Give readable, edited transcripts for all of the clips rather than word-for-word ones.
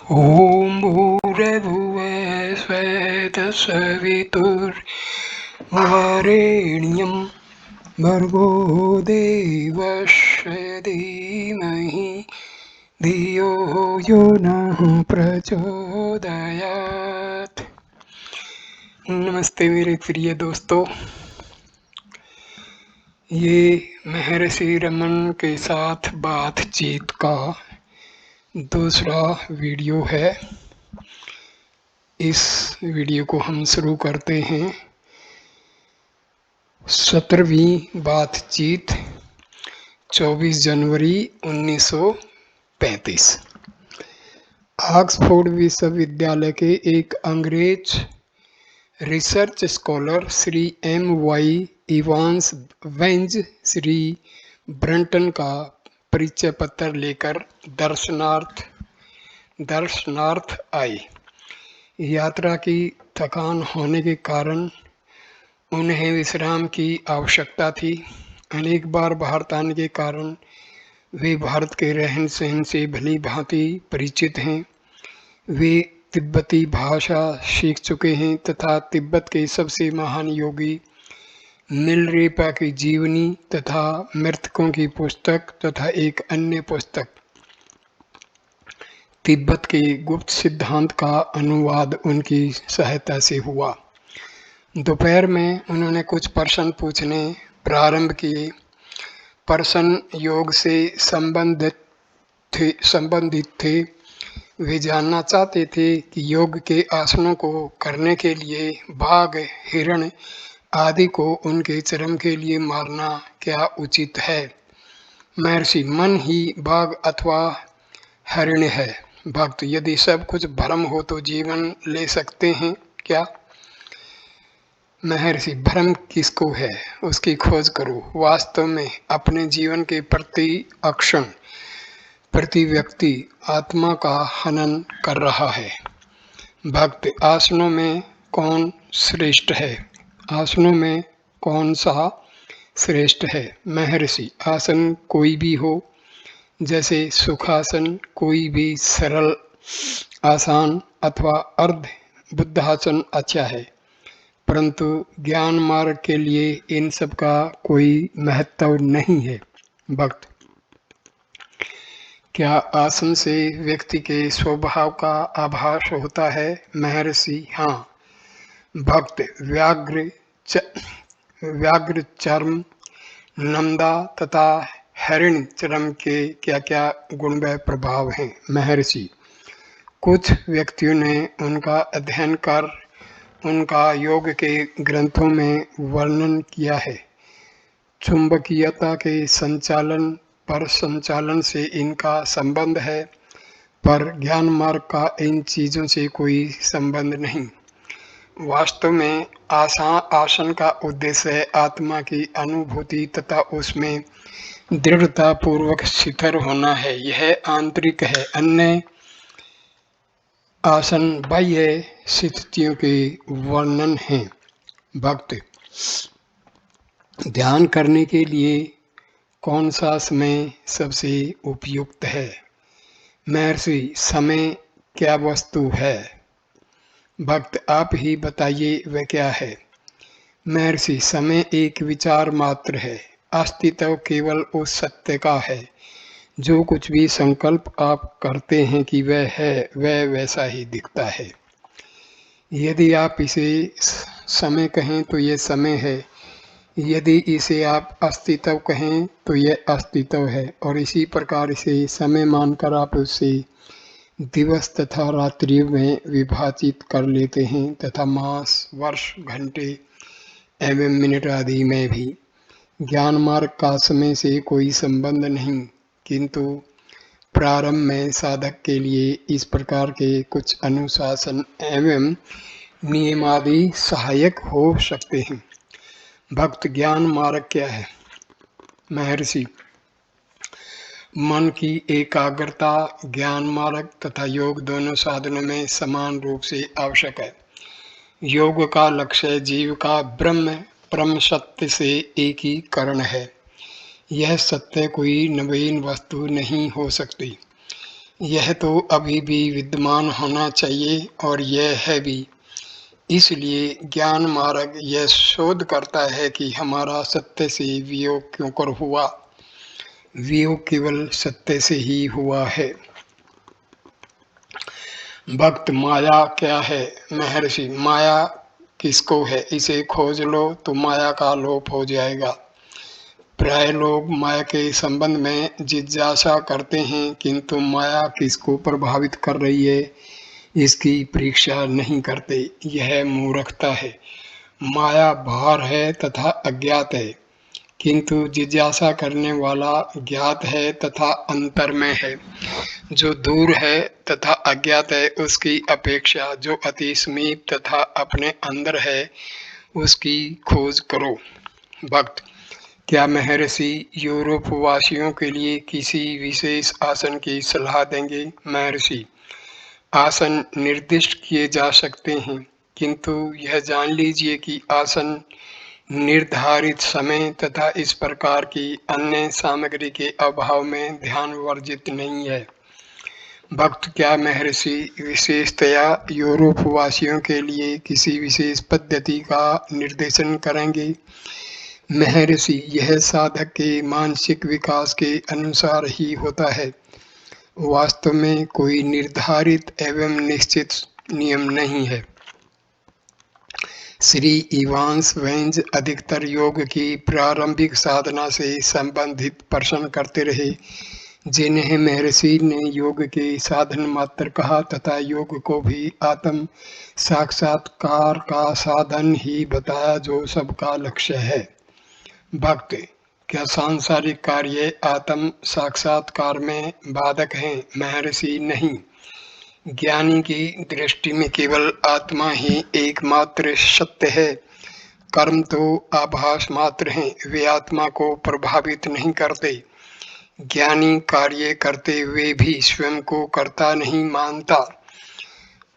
ॐ भूर्भुवः स्वः तत्सवितुर्वरेण्यं भर्गो देवस्य धीमहि धियो यो नः प्रचोदयात्। नमस्ते मेरे प्रिय दोस्तों, ये महर्षि रमन के साथ बातचीत का दूसरा वीडियो है। इस वीडियो को हम शुरू करते हैं। 17वीं बातचीत 24 जनवरी 1935। ऑक्सफोर्ड विश्वविद्यालय के एक अंग्रेज research scholar Shri M.Y. Evans वेंज श्री ब्रंटन का परिचय पत्र लेकर दर्शनार्थ आए। यात्रा की थकान होने के कारण उन्हें विश्राम की आवश्यकता थी। अनेक बार भारत आने के कारण वे भारत के रहन सहन से भली भांति परिचित हैं। वे तिब्बती भाषा सीख चुके हैं तथा तिब्बत के सबसे महान योगी मिलरेपा की जीवनी तथा मृतकों की पुस्तक तथा एक अन्य पुस्तक तिब्बत के गुप्त सिद्धांत का अनुवाद उनकी सहायता से हुआ। दोपहर में उन्होंने कुछ प्रश्न पूछने प्रारंभ किए। प्रश्न योग से संबंधित थे। वे जानना चाहते थे कि योग के आसनों को करने के लिए बाघ, हिरण आदि को उनके चरम के लिए मारना क्या उचित है। महर्षि, मन ही बाघ अथवा हरिण है। भक्त, यदि सब कुछ भ्रम हो तो जीवन ले सकते हैं क्या। महर्षि, भ्रम किसको है, उसकी खोज करो। वास्तव में अपने जीवन के प्रति अक्षण प्रति व्यक्ति आत्मा का हनन कर रहा है। भक्त, आसनों में कौन श्रेष्ठ है, आसनों में कौन सा श्रेष्ठ है। महर्षि, आसन कोई भी हो, जैसे सुखासन, कोई भी सरल आसान अथवा अर्ध बुद्धासन अच्छा है, परंतु ज्ञान मार्ग के लिए इन सब का कोई महत्व नहीं है। भक्त, क्या आसन से व्यक्ति के स्वभाव का आभास होता है। महर्षि, हाँ। भक्त, व्याघ्र चर्म, नंदा तथा हरिण चर्म के क्या क्या गुण व प्रभाव हैं। महर्षि, कुछ व्यक्तियों ने उनका अध्ययन कर उनका योग के ग्रंथों में वर्णन किया है। चुंबकीयता के संचालन पर संचालन से इनका संबंध है, पर ज्ञान मार्ग का इन चीज़ों से कोई संबंध नहीं। वास्तव में आसन का उद्देश्य आत्मा की अनुभूति तथा उसमें दृढ़ता पूर्वक स्थिर होना है। यह आंतरिक है। अन्य आसन बाह्य स्थितियों के वर्णन हैं। भक्त, ध्यान करने के लिए कौन सा समय सबसे उपयुक्त है। महर्षि, समय क्या वस्तु है। भक्त, आप ही बताइए वह क्या है। महर्षि, समय एक विचार मात्र है। अस्तित्व केवल उस सत्य का है। जो कुछ भी संकल्प आप करते हैं कि वह है, वह वैसा ही दिखता है। यदि आप इसे समय कहें तो यह समय है, यदि इसे आप अस्तित्व कहें तो यह अस्तित्व है, और इसी प्रकार इसे समय मानकर आप उसे दिवस तथा रात्रि में विभाजित कर लेते हैं तथा मास, वर्ष, घंटे एवं मिनट आदि में भी। ज्ञान मार्ग का समय से कोई संबंध नहीं, किंतु प्रारंभ में साधक के लिए इस प्रकार के कुछ अनुशासन एवं नियम आदि सहायक हो सकते हैं। भक्त, ज्ञान मार्ग क्या है। महर्षि, मन की एकाग्रता ज्ञान मार्ग तथा योग दोनों साधनों में समान रूप से आवश्यक है। योग का लक्ष्य जीव का ब्रह्म परम सत्य से एकीकरण है। यह सत्य कोई नवीन वस्तु नहीं हो सकती। यह तो अभी भी विद्यमान होना चाहिए और यह है भी। इसलिए ज्ञान मार्ग यह शोध करता है कि हमारा सत्य से वियोग क्यों कर हुआ। वियोग केवल सत्य से ही हुआ है। भक्त माया क्या है? महर्षि, माया किसको है? इसे खोज लो तो माया का लोप हो जाएगा। प्राय लोग माया के संबंध में जिज्ञासा करते हैं, किंतु माया किसको प्रभावित कर रही है इसकी परीक्षा नहीं करते। यह मूर्खता है। माया बाहर है तथा अज्ञात है, किंतु जिज्ञासा करने वाला ज्ञात है तथा अंतर में है। जो दूर है तथा अज्ञात है उसकी अपेक्षा जो अति समीप तथा अपने अंदर है उसकी खोज करो। भक्त, क्या महर्षि यूरोप वासियों के लिए किसी विशेष आसन की सलाह देंगे? महर्षि, आसन निर्दिष्ट किए जा सकते हैं, किंतु यह जान लीजिए कि आसन निर्धारित समय तथा इस प्रकार की अन्य सामग्री के अभाव में ध्यान वर्जित नहीं है। भक्त, क्या महर्षि विशेषतया यूरोप वासियों के लिए किसी विशेष पद्धति का निर्देशन करेंगे? महर्षि, यह साधक के मानसिक विकास के अनुसार ही होता है। वास्तव में कोई निर्धारित एवं निश्चित नियम नहीं है। श्री इवांस वेंज अधिकतर योग की प्रारंभिक साधना से संबंधित प्रश्न करते रहे, जिन्हें महर्षि ने योग के साधन मात्र कहा तथा योग को भी आत्म साक्षात्कार का साधन ही बताया जो सबका लक्ष्य है। भक्त, क्या सांसारिक कार्य आत्म साक्षात्कार में बाधक हैं? महर्षि, नहीं। ज्ञानी की दृष्टि में केवल आत्मा ही एकमात्र सत्य है। कर्म तो आभास मात्र हैं, वे आत्मा को प्रभावित नहीं करते। ज्ञानी कार्य करते हुए भी स्वयं को कर्ता नहीं मानता।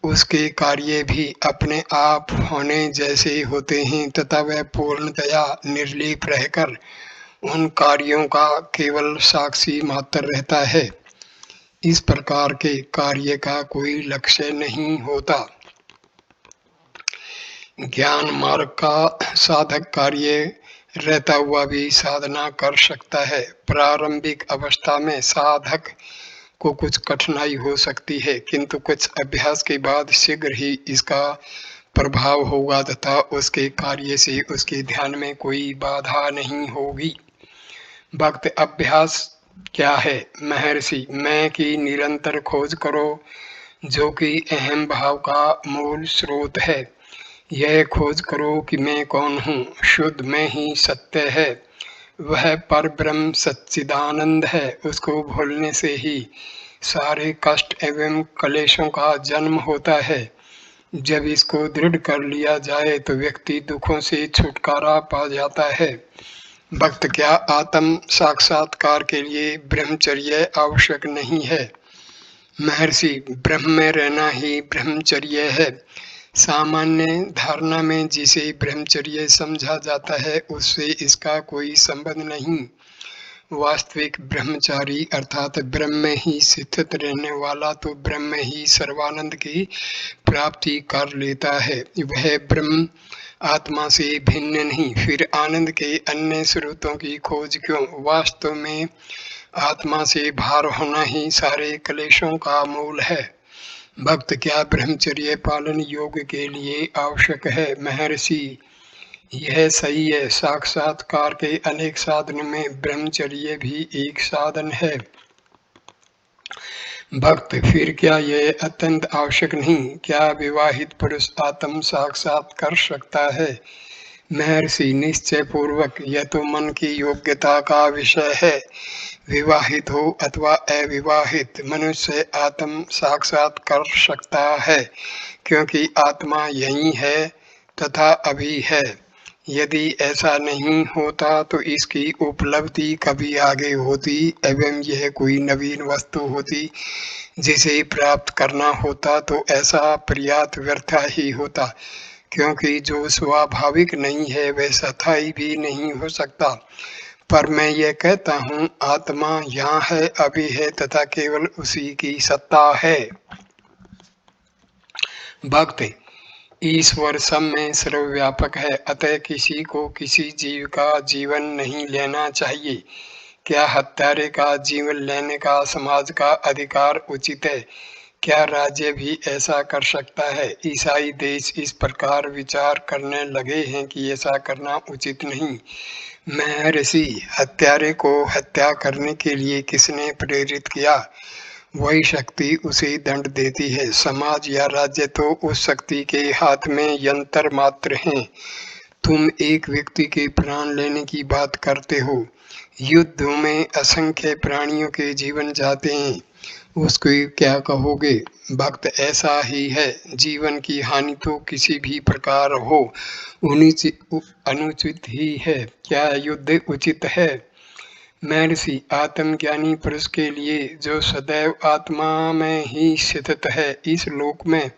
उसके कार्य भी अपने आप होने जैसे होते हैं तथा वह पूर्णतया निर्लीप रहकर उन कार्यों का केवल साक्षी मात्र रहता है। इस प्रकार के कार्य का कोई लक्ष्य नहीं होता। ज्ञान मार्ग का साधक कार्य रहता हुआ भी साधना कर सकता है। प्रारंभिक अवस्था में साधक को कुछ कठिनाई हो सकती है, किंतु कुछ अभ्यास के बाद शीघ्र ही इसका प्रभाव होगा तथा उसके कार्य से उसके ध्यान में कोई बाधा नहीं होगी। भक्त, अभ्यास क्या है? महर्षि, मैं की निरंतर खोज करो, जो कि अहम भाव का मूल स्रोत है। यह खोज करो कि मैं कौन हूँ। शुद्ध मैं ही सत्य है। वह परब्रह्म सच्चिदानंद है। उसको भूलने से ही सारे कष्ट एवं क्लेशों का जन्म होता है। जब इसको दृढ़ कर लिया जाए तो व्यक्ति दुखों से छुटकारा पा जाता है। भक्त, क्या आत्म साक्षात्कार के लिए ब्रह्मचर्य आवश्यक नहीं है? महर्षि, ब्रह्म में रहना ही ब्रह्मचर्य है। सामान्य धारणा में जिसे ब्रह्मचर्य समझा जाता है उससे इसका कोई संबंध नहीं। वास्तविक ब्रह्मचारी अर्थात ब्रह्म में ही स्थित रहने वाला तो ब्रह्म में ही सर्वानंद की प्राप्ति कर लेता है। वह ब्रह्म आत्मा से भिन्न नहीं, फिर आनंद के अन्य स्रोतों की खोज क्यों? वास्तव में आत्मा से भार होना ही सारे क्लेशों का मूल है। भक्त, क्या ब्रह्मचर्य पालन योग के लिए आवश्यक है? महर्षि, यह सही है। साक्षात्कार के अनेक साधनों में ब्रह्मचर्य भी एक साधन है। भक्त, फिर क्या यह अत्यंत आवश्यक नहीं? क्या विवाहित पुरुष आत्म साक्षात कर सकता है? महर्षि, निश्चय पूर्वक। यह तो मन की योग्यता का विषय है। विवाहित हो अथवा अविवाहित मनुष्य आत्म साक्षात कर सकता है, क्योंकि आत्मा यही है तथा अभी है। यदि ऐसा नहीं होता तो इसकी उपलब्धि कभी आगे होती एवं यह कोई नवीन वस्तु होती जिसे प्राप्त करना होता तो ऐसा प्रयास व्यर्थ ही होता, क्योंकि जो स्वाभाविक नहीं है वह स्थायी भी नहीं हो सकता। पर मैं ये कहता हूँ, आत्मा यहाँ है, अभी है तथा केवल उसी की सत्ता है। भक्त, ईश्वर सब में सर्वव्यापक है, अतः किसी को किसी जीव का जीवन नहीं लेना चाहिए। क्या हत्यारे का जीवन लेने का समाज का अधिकार उचित है? क्या राज्य भी ऐसा कर सकता है? ईसाई देश इस प्रकार विचार करने लगे हैं कि ऐसा करना उचित नहीं। महर्षि, हत्यारे को हत्या करने के लिए किसने प्रेरित किया? वही शक्ति उसे दंड देती है। समाज या राज्य तो उस शक्ति के हाथ में यंत्र मात्र हैं। तुम एक व्यक्ति के प्राण लेने की बात करते हो। युद्धों में असंख्य प्राणियों के जीवन जाते हैं, उसको क्या कहोगे? भक्त, ऐसा ही है, जीवन की हानि तो किसी भी प्रकार हो अनुचित ही है। क्या युद्ध उचित है? महर्षि, आत्मज्ञानी पुरुष के लिए जो सदैव आत्मा में ही स्थित है, इस लोक में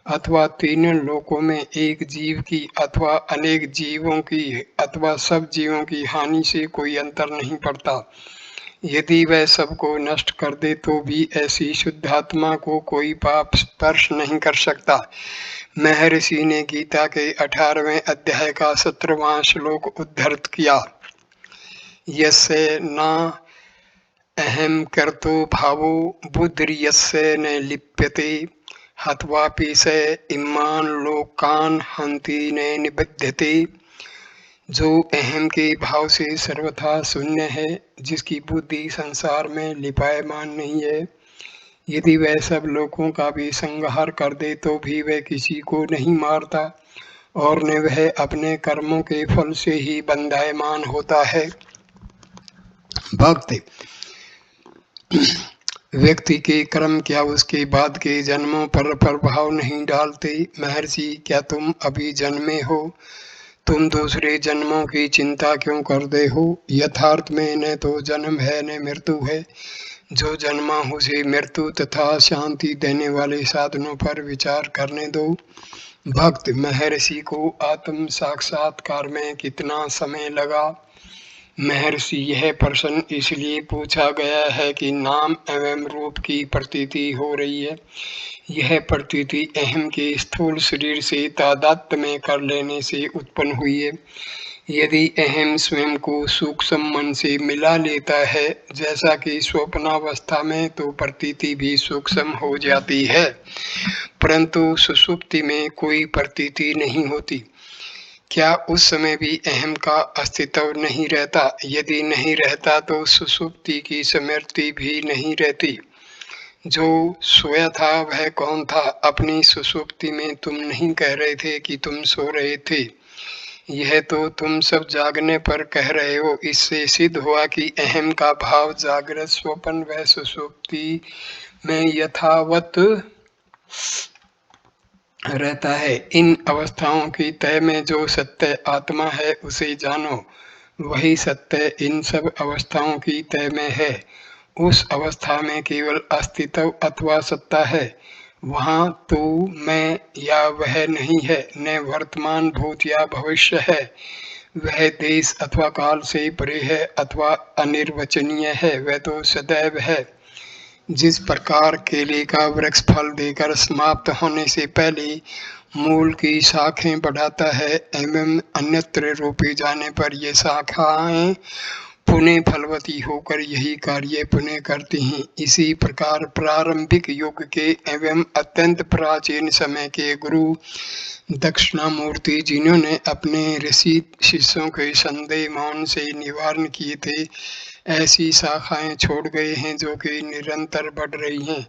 अथवा तीनों लोकों में एक जीव की अथवा अनेक जीवों की अथवा सब जीवों की हानि से कोई अंतर नहीं पड़ता। यदि वह सबको नष्ट कर दे तो भी ऐसी शुद्धात्मा को कोई पाप स्पर्श नहीं कर सकता। महर्षि ने गीता के 18वें अध्याय का 17वां श्लोक उद्धृत किया। यस्य न अहम कर्तो भावो बुद्धिर्यस्य न लिप्यते हत्वापि स इमान् लोकान् हन्ति न निबध्यते। जो अहम के भाव से सर्वथा शून्य है, जिसकी बुद्धि संसार में लिपायमान नहीं है, यदि वह सब लोगों का भी संहार कर दे तो भी वह किसी को नहीं मारता और न वह अपने कर्मों के फल से ही बंधायमान होता है। भक्त, व्यक्ति के कर्म क्या उसके बाद के जन्मों पर प्रभाव नहीं डालते? महर्षि, क्या तुम अभी जन्मे हो? तुम दूसरे जन्मों की चिंता क्यों करते हो? यथार्थ में न तो जन्म है न मृत्यु है। जो जन्मा उसे मृत्यु तथा शांति देने वाले साधनों पर विचार करने दो। भक्त, महर्षि को आत्म साक्षात्कार में कितना समय लगा? महर्षि, यह प्रश्न इसलिए पूछा गया है कि नाम एवं रूप की प्रतीति हो रही है। यह प्रतीति अहम के स्थूल शरीर से तादात्म्य में कर लेने से उत्पन्न हुई है। यदि अहम स्वयं को सूक्ष्म मन से मिला लेता है, जैसा कि स्वप्नावस्था में, तो प्रतीति भी सूक्ष्म हो जाती है, परंतु सुषुप्ति में कोई प्रतीति नहीं होती। क्या उस समय भी अहम का अस्तित्व नहीं रहता? यदि नहीं रहता तो सुषुप्ति की स्मृति भी नहीं रहती। जो सोया था वह कौन था? अपनी सुषुप्ति में तुम नहीं कह रहे थे कि तुम सो रहे थे। यह तो तुम सब जागने पर कह रहे हो। इससे सिद्ध हुआ कि अहम का भाव जागृत, स्वप्न व सुषुप्ति में यथावत रहता है। इन अवस्थाओं की तय में जो सत्य आत्मा है उसे जानो। वही सत्य इन सब अवस्थाओं की तय में है। उस अवस्था में केवल अस्तित्व अथवा सत्ता है। वहाँ तू, मैं या वह नहीं है, न वर्तमान, भूत या भविष्य है। वह देश अथवा काल से परे है अथवा अनिर्वचनीय है, वह तो सदैव है। जिस प्रकार केले का वृक्ष फल देकर समाप्त होने से पहले मूल की शाखें बढ़ाता है एवं अन्यत्र रोपे जाने पर ये शाखाएं पुनः फलवती होकर यही कार्य पुनः करती हैं, इसी प्रकार प्रारंभिक युग के एवं अत्यंत प्राचीन समय के गुरु दक्षिणामूर्ति, जिन्होंने अपने ऋषि शिष्यों के संदेह मौन से निवारण किए थे, ऐसी शाखाएं छोड़ गए हैं जो कि निरंतर बढ़ रही हैं।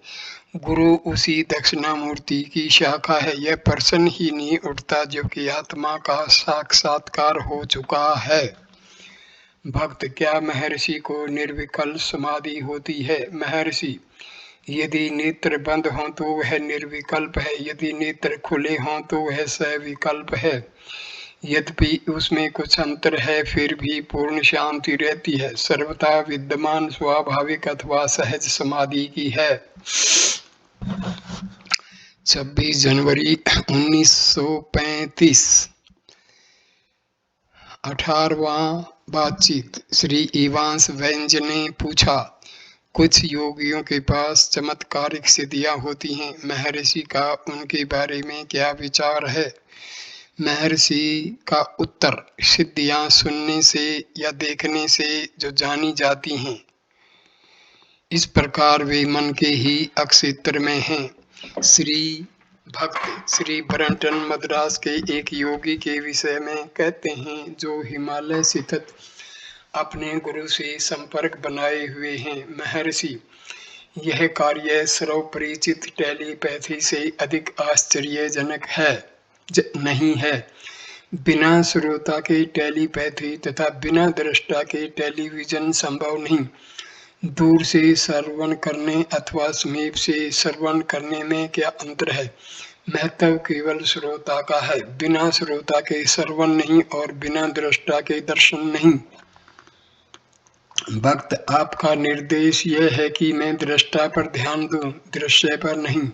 गुरु उसी दक्षिणामूर्ति की शाखा है। यह प्रश्न ही नहीं उठता जबकि आत्मा का साक्षात्कार हो चुका है। भक्त, क्या महर्षि को निर्विकल्प समाधि होती है? महर्षि, यदि नेत्र बंद हों तो वह निर्विकल्प है, यदि नेत्र खुले हों तो वह सविकल्प है। यद्यपि उसमें कुछ अंतर है, फिर भी पूर्ण शांति रहती है। सर्वथा विद्यमान स्वाभाविक अथवा सहज समाधि की है। 26 जनवरी 1935। 18वां बातचीत। श्री इवांस वेंज ने पूछा, कुछ योगियों के पास चमत्कारिक सिद्धियां होती हैं, महर्षि का उनके बारे में क्या विचार है? महर्षि का उत्तर, सिद्धियां सुनने से या देखने से जो जानी जाती हैं, इस प्रकार वे मन के ही अक्षेत्र में हैं। श्री ब्रंटन मद्रास के एक योगी के विषय में कहते हैं, जो हिमालय स्थित अपने गुरु से संपर्क बनाए हुए हैं। महर्षि, यह कार्य सर्व परिचित टेलीपैथी से अधिक आश्चर्यजनक नहीं है। बिना श्रोता के टेलीपैथी तथा बिना दृष्टा के टेलीविजन संभव नहीं। दूर से श्रवण करने अथवा समीप से श्रवण करने में क्या अंतर है? महत्व केवल श्रोता का है। बिना श्रोता के श्रवण नहीं और बिना दृष्टा के दर्शन नहीं। भक्त, आपका निर्देश यह है कि मैं दृष्टा पर ध्यान दूं, दृश्य पर नहीं।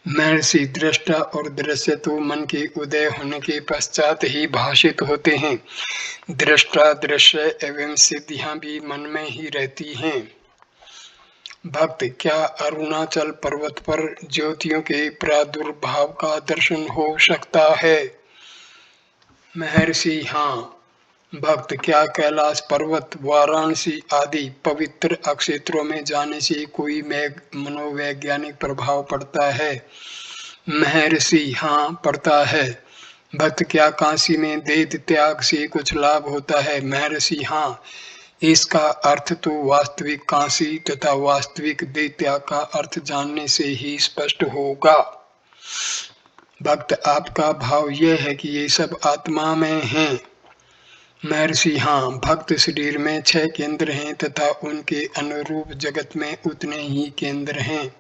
महर्षि, दृष्टा और दृश्य तो मन के उदय होने के पश्चात ही भाषित होते हैं। दृष्टा, दृश्य एवं सिद्धियां भी मन में ही रहती हैं। भक्त, क्या अरुणाचल पर्वत पर ज्योतियों के प्रादुर्भाव का दर्शन हो सकता है? महर्षि, हाँ। भक्त, क्या कैलाश पर्वत, वाराणसी आदि पवित्र क्षेत्रों में जाने से कोई मनोवैज्ञानिक प्रभाव पड़ता है? महर्षि, हाँ, पड़ता है। भक्त, क्या काशी में देह त्याग से कुछ लाभ होता है? महर्षि, हाँ। इसका अर्थ तो वास्तविक काशी तथा वास्तविक देह त्याग का अर्थ जानने से ही स्पष्ट होगा। भक्त, आपका भाव यह है कि ये सब आत्मा में हैं? महर्षि, हाँ। भक्त, शरीर में 6 केंद्र हैं तथा उनके अनुरूप जगत में उतने ही केंद्र हैं।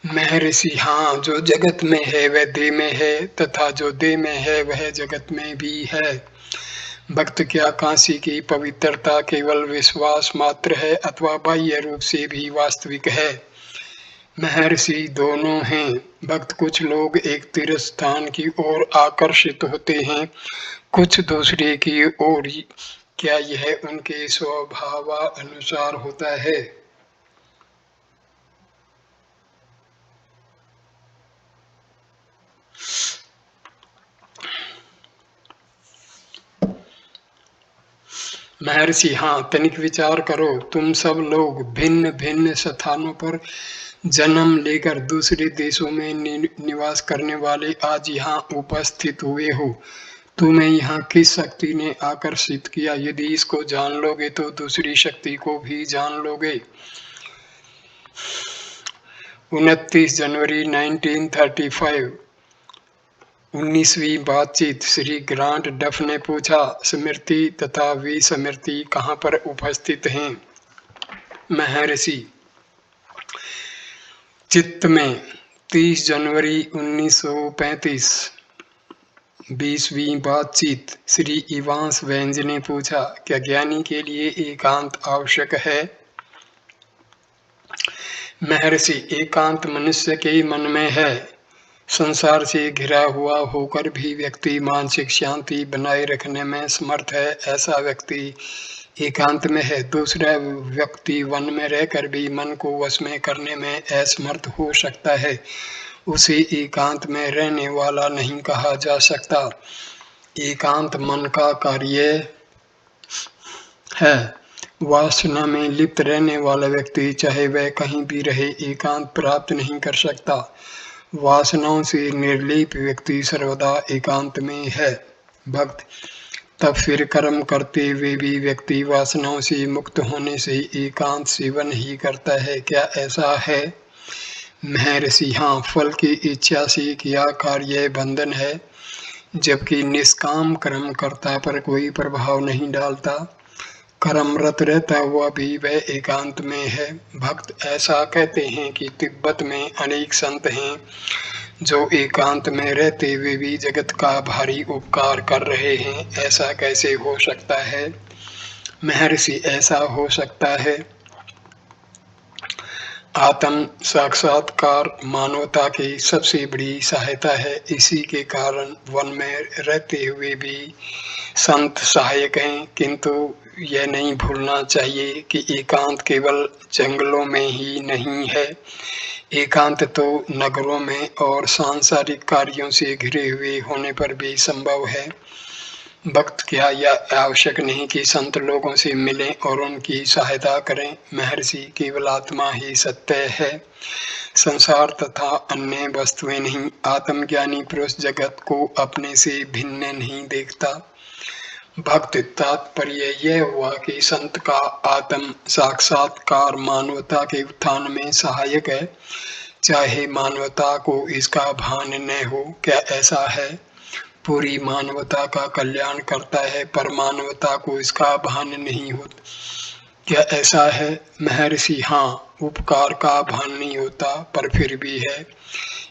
महर्षि, हाँ। जो जगत में है वह देह में है तथा जो देह में है वह जगत में भी है। भक्त, क्या काशी की पवित्रता केवल विश्वास मात्र है अथवा बाह्य रूप से भी वास्तविक है? महर्षि, दोनों हैं। भक्त, कुछ लोग एक तीर्थ स्थान की ओर आकर्षित होते हैं, कुछ दूसरे की ओर। क्या यह उनके स्वभावानुसार होता है? महर्षि, हाँ। तनिक विचार करो, तुम सब लोग भिन्न भिन्न स्थानों पर जन्म लेकर दूसरे देशों में निवास करने वाले आज यहाँ उपस्थित हुए हो। तुम्हें यहाँ किस शक्ति ने आकर्षित किया? यदि इसको जान लोगे तो दूसरी शक्ति को भी जान लोगे। 29 जनवरी 1935। 19वीं बातचीत। श्री ग्रांट डफ ने पूछा, स्मृति तथा विस्मृति कहाँ पर उपस्थित हैं? महर्षि, चित्त में। 30 जनवरी 1935। 20वीं बातचीत। श्री इवांस वेंज ने पूछा, क्या ज्ञानी के लिए एकांत आवश्यक है? महर्षि, एकांत मनुष्य के मन में है। संसार से घिरा हुआ होकर भी व्यक्ति मानसिक शांति बनाए रखने में समर्थ है, ऐसा व्यक्ति एकांत में है। दूसरा व्यक्ति वन में रहकर भी मन को वश में करने में असमर्थ हो सकता है, उसे एकांत में रहने वाला नहीं कहा जा सकता। एकांत मन का कार्य है। वासना में लिप्त रहने वाला व्यक्ति चाहे वह कहीं भी रहे, एकांत प्राप्त नहीं कर सकता। वासनाओं से निर्लिप व्यक्ति सर्वदा एकांत में है। भक्त, तब फिर कर्म करते हुए भी व्यक्ति वासनाओं से मुक्त होने से एकांत सेवन ही करता है, क्या ऐसा है? महर्षि, हाँ। फल की इच्छा से किया कार्य बंधन है, जबकि निष्काम कर्म कर्ता पर कोई प्रभाव नहीं डालता। कर्मरत रहता हुआ भी वह एकांत में है। भक्त, ऐसा कहते हैं कि तिब्बत में अनेक संत हैं जो एकांत में रहते हुए भी जगत का भारी उपकार कर रहे हैं, ऐसा कैसे हो सकता है? महर्षि, ऐसा हो सकता है। आत्म साक्षात्कार मानवता की सबसे बड़ी सहायता है। इसी के कारण वन में रहते हुए भी संत सहायक हैं, किंतु यह नहीं भूलना चाहिए कि एकांत केवल जंगलों में ही नहीं है। एकांत तो नगरों में और सांसारिक कार्यों से घिरे हुए होने पर भी संभव है। भक्त क्या यह आवश्यक नहीं कि संत लोगों से मिलें और उनकी सहायता करें। महर्षि केवल आत्मा ही सत्य है, संसार तथा अन्य वस्तुएं नहीं। आत्मज्ञानी पुरुष जगत को अपने से भिन्न नहीं देखता। भक्त तात्पर्य यह हुआ कि संत का आत्म साक्षात्कार मानवता के उत्थान में सहायक है, चाहे मानवता को इसका भान न हो। क्या ऐसा है? पूरी मानवता का कल्याण करता है पर मानवता को इसका भान नहीं होता। क्या ऐसा है? महर्षि हाँ, उपकार का भान नहीं होता पर फिर भी है।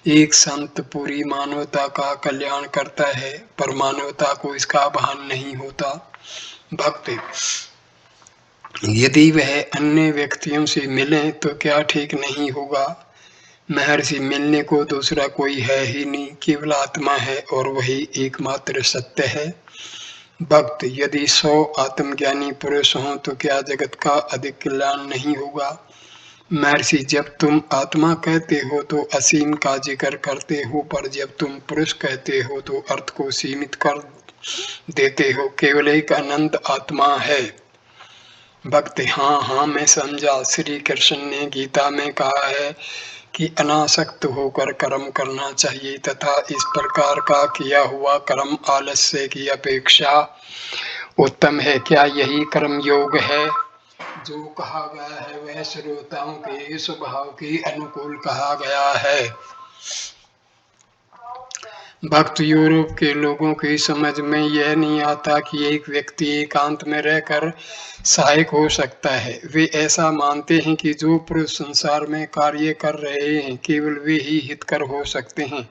एक संत पूरी मानवता का कल्याण करता है पर मानवता को इसका भान नहीं होता। भक्त यदि वह अन्य व्यक्तियों से मिले तो क्या ठीक नहीं होगा? महर्षि मिलने को दूसरा कोई है ही नहीं, केवल आत्मा है और वही एकमात्र सत्य है। भक्त यदि 100 आत्मज्ञानी पुरुष हों तो क्या जगत का अधिक कल्याण नहीं होगा? महर्षि जब तुम आत्मा कहते हो तो असीम का जिक्र करते हो, पर जब तुम पुरुष कहते हो तो अर्थ को सीमित कर देते हो। केवल एक अनंत आत्मा है। भक्त हाँ हाँ मैं समझा। श्री कृष्ण ने गीता में कहा है कि अनासक्त होकर कर्म करना चाहिए तथा इस प्रकार का किया हुआ कर्म आलस्य की अपेक्षा उत्तम है। क्या यही कर्म योग है? जो कहा गया है वह श्रोताओं के स्वभाव के अनुकूल कहा गया है। भक्त यूरोप के लोगों की समझ में यह नहीं आता कि एक व्यक्ति एकांत में रहकर सहायक हो सकता है। वे ऐसा मानते हैं कि जो पुरुष संसार में कार्य कर रहे हैं केवल वे ही हितकर हो सकते हैं।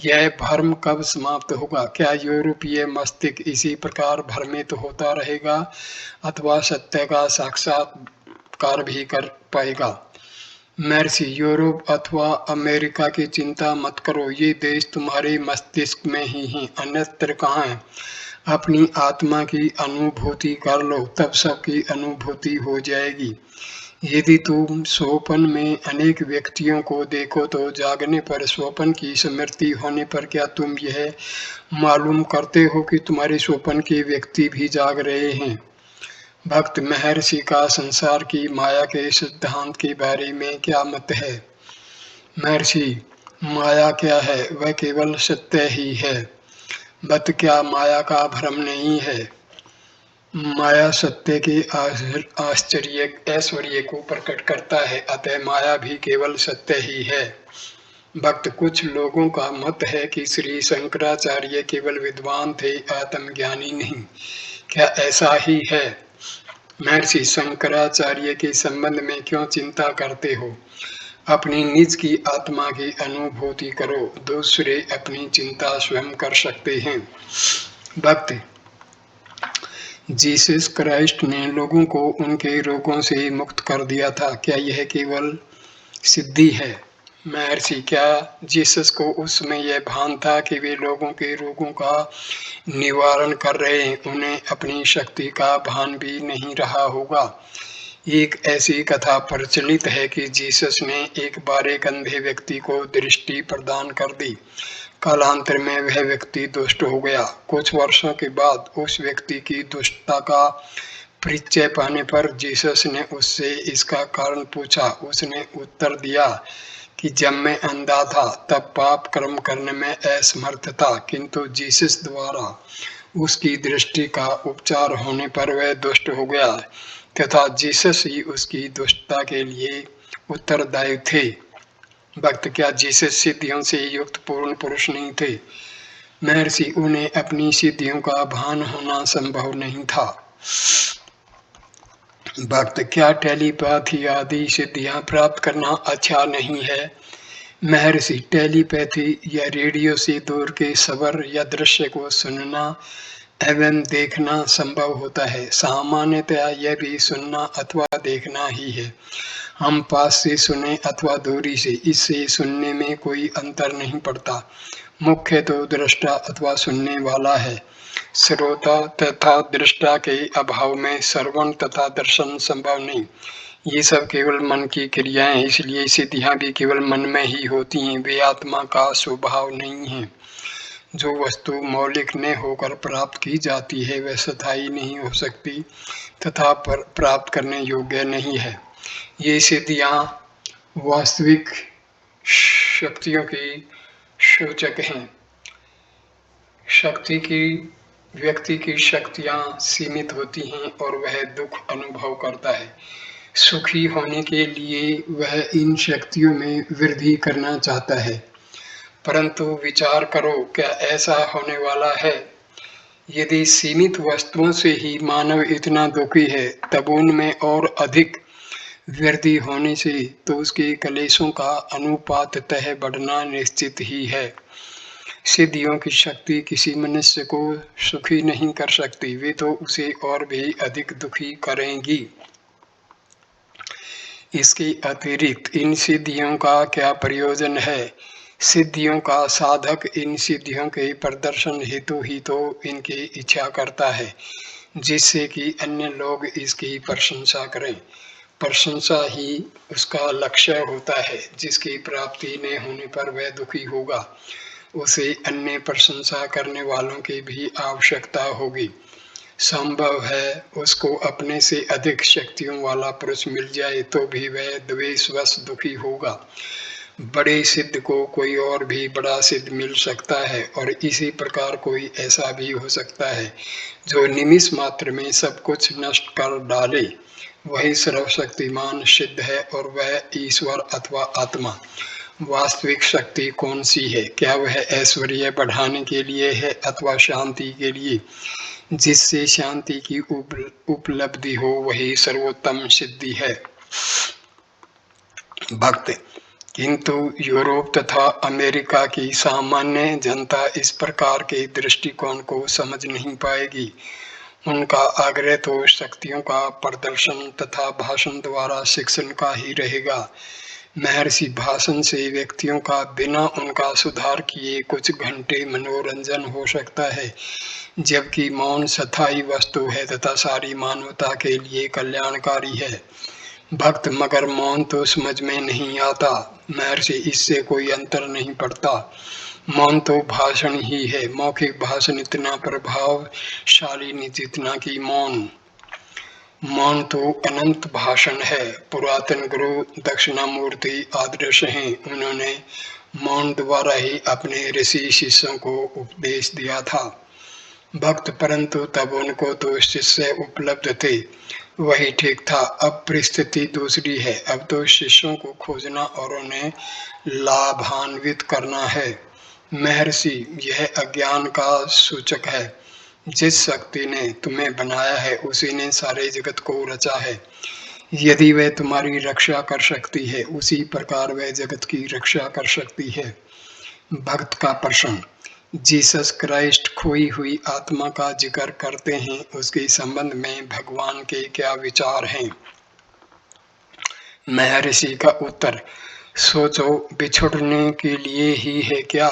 यह भ्रम कब समाप्त होगा? क्या यूरोपीय मस्तिष्क इसी प्रकार भ्रमित होता रहेगा अथवा सत्य का साक्षात्कार भी कर पाएगा? महर्षि यूरोप अथवा अमेरिका की चिंता मत करो, ये देश तुम्हारे मस्तिष्क में ही हैं, अन्यत्र कहाँ है। अपनी आत्मा की अनुभूति कर लो, तब सबकी अनुभूति हो जाएगी। यदि तुम स्वप्न में अनेक व्यक्तियों को देखो तो जागने पर स्वप्न की स्मृति होने पर क्या तुम यह मालूम करते हो कि तुम्हारे स्वप्न के व्यक्ति भी जाग रहे हैं? भक्त महर्षि का संसार की माया के सिद्धांत के बारे में क्या मत है? महर्षि माया क्या है? वह केवल सत्य ही है। भक्त क्या माया का भ्रम नहीं है? माया सत्य के आश्चर्य ऐश्वर्य को प्रकट करता है, अतः माया भी केवल सत्य ही है। भक्त कुछ लोगों का मत है कि श्री शंकराचार्य केवल विद्वान थे, आत्मज्ञानी नहीं। क्या ऐसा ही है? महर्षि शंकराचार्य के संबंध में क्यों चिंता करते हो? अपनी निज की आत्मा की अनुभूति करो, दूसरे अपनी चिंता स्वयं कर सकते हैं। भक्त जीसस क्राइस्ट ने लोगों को उनके रोगों से मुक्त कर दिया था, क्या यह केवल सिद्धि है? महर्षि क्या जीसस को उस समय यह भान था कि वे लोगों के रोगों का निवारण कर रहे हैं? उन्हें अपनी शक्ति का भान भी नहीं रहा होगा। एक ऐसी कथा प्रचलित है कि जीसस ने एक बार एक अंधे व्यक्ति को दृष्टि प्रदान कर दी। कालांतर में वह व्यक्ति दुष्ट हो गया। कुछ वर्षों के बाद उस व्यक्ति की दुष्टता का परिचय पाने पर जीसस ने उससे इसका कारण पूछा। उसने उत्तर दिया कि जब मैं अंधा था तब पाप कर्म करने में असमर्थ था, किंतु जीसस द्वारा उसकी दृष्टि का उपचार होने पर वह दुष्ट हो गया तथा जीसस ही उसकी दुष्टता के लिए उत्तरदायी थे। भक्त क्या जीसस सिद्धियों से युक्त पूर्ण पुरुष नहीं थे? महर्षि उन्हें अपनी सिद्धियों का भान होना संभव नहीं था। भक्त क्या टेलीपैथी आदि सिद्धियां प्राप्त करना अच्छा नहीं है? महर्षि टेलीपैथी या रेडियो से दूर के खबर या दृश्य को सुनना एवं देखना संभव होता है। सामान्यतया यह भी सुनना अथवा देखना ही है। हम पास से सुने अथवा दूरी से, इससे सुनने में कोई अंतर नहीं पड़ता। मुख्य तो दृष्टा अथवा सुनने वाला है। श्रोता तथा दृष्टा के अभाव में श्रवण तथा दर्शन संभव नहीं। ये सब केवल मन की क्रियाएं, इसलिए सिद्धियां भी केवल मन में ही होती हैं, वे आत्मा का स्वभाव नहीं है। जो वस्तु मौलिक न होकर प्राप्त की जाती है वह स्थायी नहीं हो सकती तथा प्राप्त करने योग्य नहीं है। ये सिद्धियां वास्तविक शक्तियों की सूचक हैं। शक्ति की व्यक्ति की शक्तियां सीमित होती हैं और वह दुख अनुभव करता है। सुखी होने के लिए वह इन शक्तियों में वृद्धि करना चाहता है, परंतु विचार करो, क्या ऐसा होने वाला है? यदि सीमित वस्तुओं से ही मानव इतना दुखी है, तब उनमें और अधिक वृद्धि होने से तो उसके क्लेशों का अनुपाततः बढ़ना निश्चित ही है। सिद्धियों की शक्ति किसी मनुष्य को सुखी नहीं कर सकती, वे तो उसे और भी अधिक दुखी करेंगी। इसके अतिरिक्त इन सिद्धियों का क्या प्रयोजन है? सिद्धियों का साधक इन सिद्धियों के प्रदर्शन हेतु ही तो इनकी इच्छा करता है, जिससे कि अन्य लोग इसकी प्रशंसा करें। प्रशंसा ही उसका लक्ष्य होता है। जिसकी प्राप्ति न होने पर वह दुखी होगा, उसे अन्य प्रशंसा करने वालों की भी आवश्यकता होगी। संभव है उसको अपने से अधिक शक्तियों वाला पुरुष मिल जाए तो भी वह द्वेषवश दुखी होगा। बड़े सिद्ध को कोई और भी बड़ा सिद्ध मिल सकता है, और इसी प्रकार कोई ऐसा भी हो सकता है जो निमिष मात्र में सब कुछ नष्ट कर डाले। वही सर्वशक्तिमान सिद्ध है, और वह ईश्वर अथवा आत्मा। वास्तविक शक्ति कौन सी है? क्या वह ऐश्वर्य बढ़ाने के लिए है अथवा शांति के लिए? जिससे शांति की उपलब्धि हो वही सर्वोत्तम सिद्धि है। भक्त, किंतु यूरोप तथा अमेरिका की सामान्य जनता इस प्रकार के दृष्टिकोण को समझ नहीं पाएगी। उनका आग्रह तो शक्तियों का प्रदर्शन तथा भाषण द्वारा शिक्षण का ही रहेगा। महर्षि भाषण से व्यक्तियों का बिना उनका सुधार किए कुछ घंटे मनोरंजन हो सकता है, जबकि मौन स्थायी वस्तु है तथा सारी मानवता के लिए कल्याणकारी है। भक्त, मगर मौन तो समझ में नहीं आता। महर्षि, इससे कोई अंतर नहीं पड़ता। मौन तो भाषण ही है। मौखिक भाषण इतना प्रभावशाली नहीं जितना कि मौन। मौन तो अनंत भाषण है। पुरातन गुरु दक्षिणामूर्ति आदर्श हैं। उन्होंने मौन द्वारा ही अपने ऋषि शिष्यों को उपदेश दिया था। भक्त, परंतु तब उनको तो शिष्य उपलब्ध थे, वही ठीक था। अब परिस्थिति दूसरी है। अब तो शिष्यों को खोजना और उन्हें लाभान्वित करना है। महर्षि, यह अज्ञान का सूचक है। जिस शक्ति ने तुम्हें बनाया है उसी ने सारे जगत को रचा है। यदि वह तुम्हारी रक्षा कर सकती है, उसी प्रकार वह जगत की रक्षा कर सकती है। भक्त का प्रश्न, जीसस क्राइस्ट खोई हुई आत्मा का जिक्र करते हैं, उसके संबंध में भगवान के क्या विचार हैं? महर्षि का उत्तर, सोचो, बिछुड़ने के लिए ही है क्या?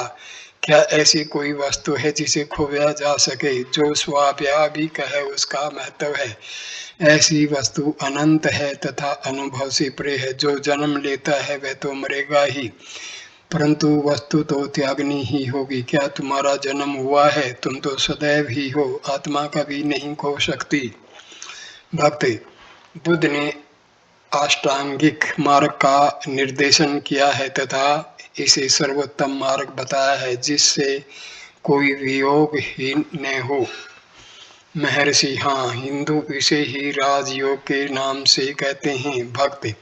क्या ऐसी कोई वस्तु है जिसे खोया जा सके? जो स्वाभाविक है उसका महत्व है। ऐसी वस्तु अनंत है तथा अनुभव से परे है। जो जन्म लेता है वह तो मरेगा ही, परंतु वस्तु तो त्यागनी ही होगी। क्या तुम्हारा जन्म हुआ है? तुम तो सदैव ही हो। आत्मा कभी नहीं खो सकती। भक्त, बुद्ध ने अष्टांगिक मार्ग का निर्देशन किया है तथा इसे सर्वोत्तम मार्ग बताया है, जिससे कोई वियोग ही न हो। महर्षि, हाँ, हिंदू इसे ही राजयोग के नाम से कहते हैं। भक्त,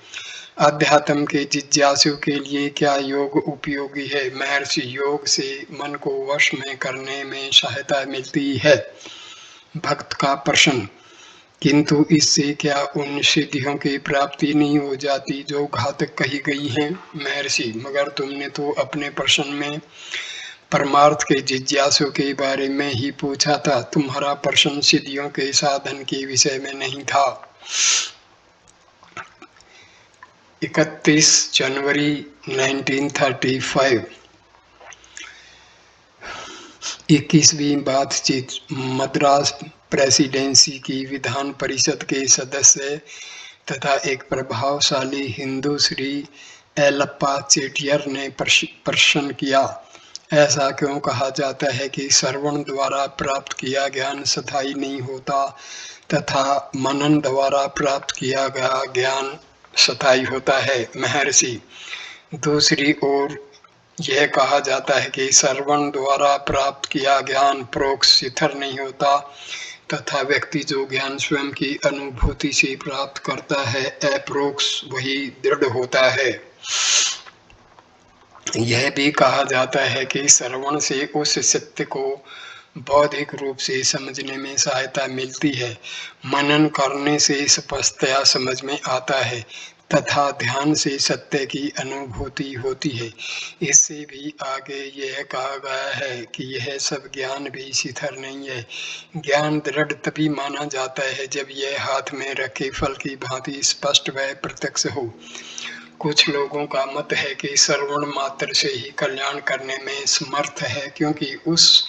अध्यात्म के जिज्ञासु के लिए क्या योग उपयोगी है? महर्षि, योग से मन को वश में करने में सहायता मिलती है। भक्त का प्रश्न, किंतु इससे क्या उन सिद्धियों की प्राप्ति नहीं हो जाती जो घातक कही गई हैं? महर्षि, मगर तुमने तो अपने प्रश्न में परमार्थ के जिज्ञासु के बारे में ही पूछा था। तुम्हारा प्रश्न सिद्धियों के साधन के विषय में नहीं था। 31 जनवरी 1935। 21वीं बातचीत मद्रास प्रेसिडेंसी की विधान परिषद के सदस्य तथा एक प्रभावशाली हिंदू श्री एलप्पा चेटियर ने प्रश्न किया, ऐसा क्यों कहा जाता है कि श्रवण द्वारा प्राप्त किया ज्ञान स्थायी नहीं होता तथा मनन द्वारा प्राप्त किया गया ज्ञान स्थायी होता है? महर्षि, दूसरी ओर यह कहा जाता है कि श्रवण द्वारा प्राप्त किया ज्ञान परोक्ष शिथिल नहीं होता तथा व्यक्ति जो ज्ञान स्वयं की अनुभूति से प्राप्त करता है अपरोक्ष वही दृढ़ होता है। यह भी कहा जाता है कि श्रवण से उस सत्य को बौद्धिक रूप से समझने में सहायता मिलती है, मनन करने से स्पष्टतया समझ में आता है तथा ध्यान से सत्य की अनुभूति होती है। इससे भी आगे यह कहा गया है कि यह सब ज्ञान भी शिथिल नहीं है। ज्ञान दृढ़ तभी माना जाता है जब यह हाथ में रखे फल की भांति स्पष्ट व प्रत्यक्ष हो। कुछ लोगों का मत है कि श्रवण मात्र से ही कल्याण करने में समर्थ है, क्योंकि उस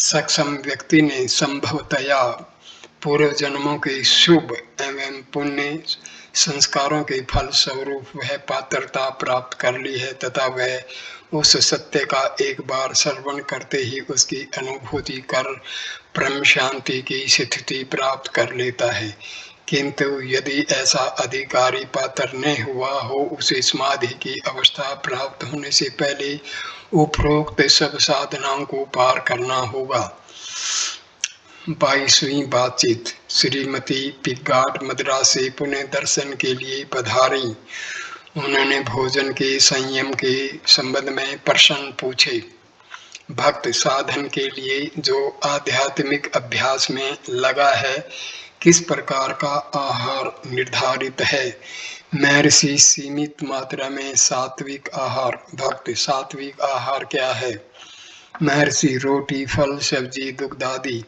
सक्षम व्यक्ति ने संभवतया पूर्व जन्मों के शुभ एवं पुण्य संस्कारों के फल स्वरूप वह पात्रता प्राप्त कर ली है तथा वह उस सत्य का एक बार श्रवण करते ही उसकी अनुभूति कर परम शांति की स्थिति प्राप्त कर लेता है। किंतु यदि ऐसा अधिकारी पात्र न हुआ हो, उसे समाधि की अवस्था प्राप्त होने से पहले उपरोक्त सब साधनाओं को पार करना होगा। 22वीं बातचीत श्रीमती पिगार्ड मद्रास से पुणे दर्शन के लिए पधारी। उन्होंने भोजन के संयम के संबंध में प्रश्न पूछे। भक्त साधन के लिए जो आध्यात्मिक अभ्यास में लगा है, किस प्रकार का आहार निर्धारित है? महर्षि, सीमित मात्रा में सात्विक आहार। भक्त, सात्विक आहार क्या है? महर्षि, रोटी, फल, सब्जी, दुग्ध आदि।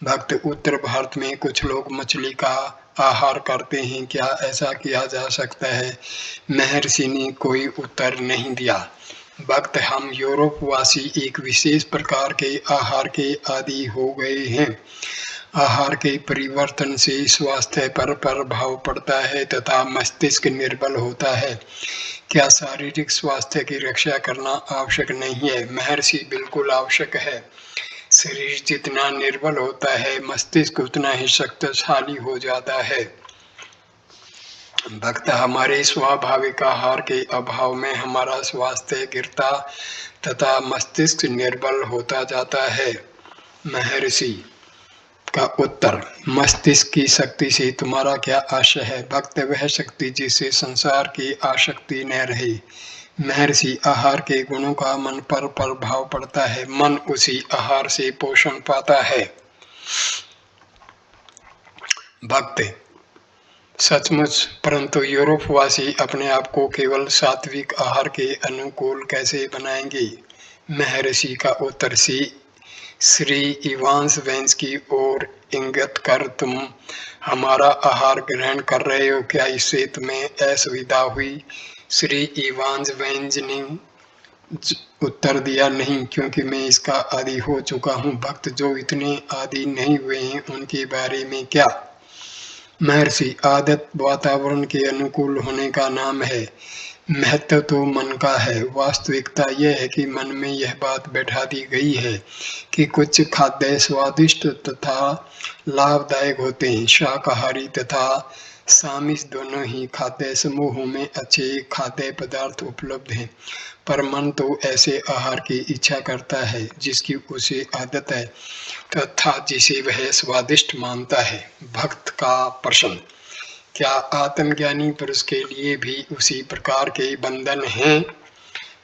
भक्त, उत्तर भारत में कुछ लोग मछली का आहार करते हैं, क्या ऐसा किया जा सकता है? महर्षि ने कोई उत्तर नहीं दिया। भक्त, हम यूरोप वासी एक विशेष प्रकार के आहार के आदी हो गए हैं। आहार के परिवर्तन से स्वास्थ्य पर प्रभाव पड़ता है तथा मस्तिष्क निर्बल होता है। क्या शारीरिक स्वास्थ्य की रक्षा करना आवश्यक नहीं है? महर्षि, बिल्कुल आवश्यक है। शरीर जितना निर्बल होता है, मस्तिष्क उतना ही शक्तिशाली हो जाता है। भक्त, हमारे स्वाभाविक आहार के अभाव में हमारा स्वास्थ्य गिरता तथा मस्तिष्क निर्बल होता जाता है। महर्षि का उत्तर, मस्तिष्क की शक्ति से तुम्हारा क्या आशय है? भक्त, वह शक्ति जिससे संसार की आसक्ति न रहे। महर्षि, आहार के गुणों का मन पर प्रभाव पड़ता है, मन उसी आहार से पोषण पाता है। भक्त, सचमुच, परंतु यूरोपवासी अपने आप को केवल सात्विक आहार के अनुकूल कैसे बनाएंगे? महर्षि का उत्तर, श्री इवांस वेंस की ओर इंगित कर तुम हमारा आहार ग्रहण कर रहे हो, क्या इससे तुम्हें असुविधा हुई? श्री इवांस वेंस ने उत्तर दिया, नहीं, क्योंकि मैं इसका आदी हो चुका हूँ। भक्त, जो इतने आदी नहीं हुए हैं उनके बारे में क्या? महर्षि, आदत वातावरण के अनुकूल होने का नाम है, महत्व तो मन का है। वास्तविकता यह है कि मन में यह बात बैठा दी गई है कि कुछ खाद्य स्वादिष्ट तथा लाभदायक होते हैं। शाकाहारी तथा सामिष दोनों ही खाद्य समूहों में अच्छे खाद्य पदार्थ उपलब्ध हैं, पर मन तो ऐसे आहार की इच्छा करता है जिसकी उसे आदत है तथा जिसे वह स्वादिष्ट मानता है। भक्त का प्रश्न, क्या आत्मज्ञानी पुरुष के लिए भी उसी प्रकार के बंधन हैं?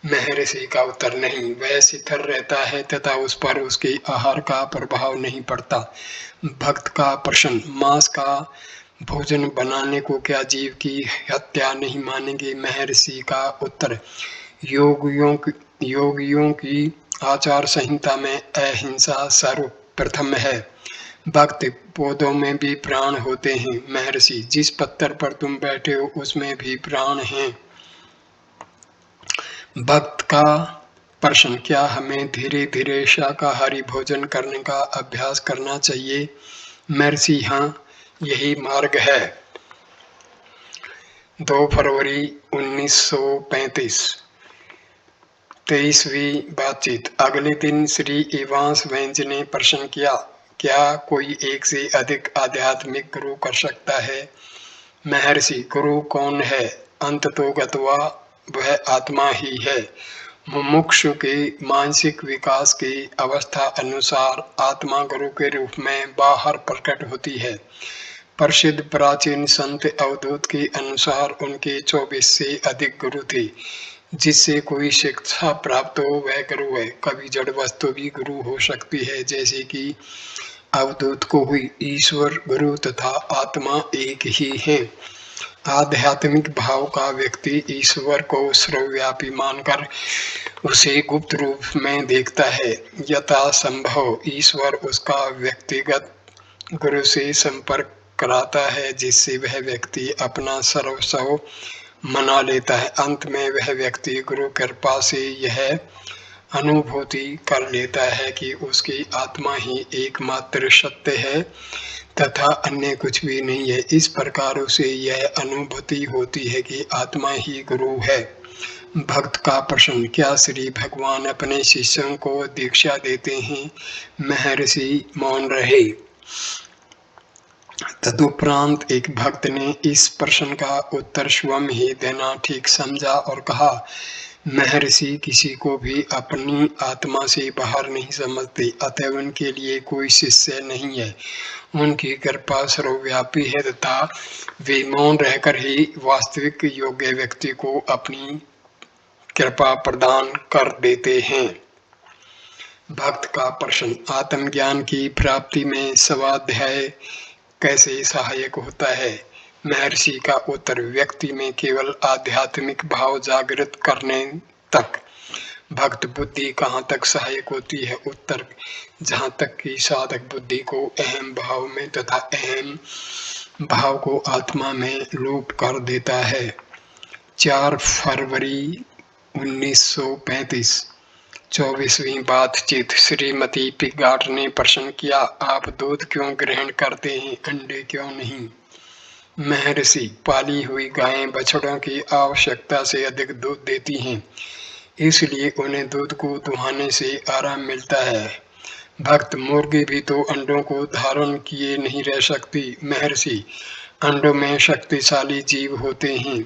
महर्षि का उत्तर, नहीं, वह शिथिल रहता है तथा उस पर उसके आहार का प्रभाव नहीं पड़ता। भक्त का प्रश्न, मांस का भोजन बनाने को क्या जीव की हत्या नहीं मानेंगे? महर्षि का उत्तर, योगियों की आचार संहिता में अहिंसा सर्वप्रथम है। भक्त, पौधों में भी प्राण होते हैं। महर्षि, जिस पत्थर पर तुम बैठे हो उसमें भी प्राण हैं। भक्त का प्रश्न, क्या हमें धीरे धीरे शाकाहारी भोजन करने का अभ्यास करना चाहिए? महर्षि, हाँ, यही मार्ग है। 2 फरवरी 1935। 23वीं बातचीत। अगले दिन श्री इवांस वेंज ने प्रश्न किया, क्या कोई एक से अधिक आध्यात्मिक गुरु कर सकता है? महर्षि, गुरु कौन है? अंततोगत्वा वह आत्मा ही है। मुमुक्षु के मानसिक विकास की अवस्था अनुसार आत्मा गुरु के रूप में बाहर प्रकट होती है। प्रसिद्ध प्राचीन संत अवधूत के अनुसार उनके 24 से अधिक गुरु थे। जिससे कोई शिक्षा प्राप्त हो वह गुरु है। कभी जड़ वस्तु भी गुरु हो सकती है, जैसे कि अवधूत को हुई। ईश्वर, गुरु तथा आत्मा एक ही है। आध्यात्मिक भाव का व्यक्ति ईश्वर को सर्वव्यापी मानकर उसे गुप्त रूप में देखता है। यथा संभव ईश्वर उसका व्यक्तिगत गुरु से संपर्क कराता है, जिससे वह व्यक्ति अपना सर्वस्व मना लेता है। अंत में वह व्यक्ति गुरु कृपा से यह अनुभूति कर लेता है कि उसकी आत्मा ही एकमात्र सत्य है तथा अन्य कुछ भी नहीं है। इस प्रकार उसे यह अनुभूति होती है कि आत्मा ही गुरु है। भक्त का प्रश्न, क्या श्री भगवान अपने शिष्यों को दीक्षा देते हैं? महर्षि मौन रहे। तदुपरांत एक भक्त ने इस प्रश्न का उत्तर स्वयं ही देना ठीक समझा और कहा, महर्षि किसी को भी अपनी आत्मा से बाहर नहीं समझते, अतः उनके लिए कोई शिष्य नहीं है। उनकी कृपा सर्वव्यापी है तथा वे मौन रहकर ही वास्तविक योग्य व्यक्ति को अपनी कृपा प्रदान कर देते हैं। भक्त का प्रश्न, आत्मज्ञान की प्राप्ति में स्वाध्याय कैसे सहायक होता है? महर्षि का उत्तर, व्यक्ति में केवल आध्यात्मिक भाव जागृत करने तक। भक्त बुद्धि कहाँ तक सहायक होती है? उत्तर, जहाँ तक कि साधक बुद्धि को अहम भाव में तथा अहम भाव को आत्मा में लोप कर देता है। 4 फरवरी 1935। 24वीं बातचीत। श्रीमती पिगाट ने प्रश्न किया, आप दूध क्यों ग्रहण करते हैं, अंडे क्यों नहीं? महर्षि, पाली हुई गायें बछड़ों की आवश्यकता से अधिक दूध देती हैं, इसलिए उन्हें दूध को दुहाने से आराम मिलता है। भक्त, मुर्गी भी तो अंडों को धारण किए नहीं रह सकती। महर्षि, अंडों में शक्तिशाली जीव होते हैं।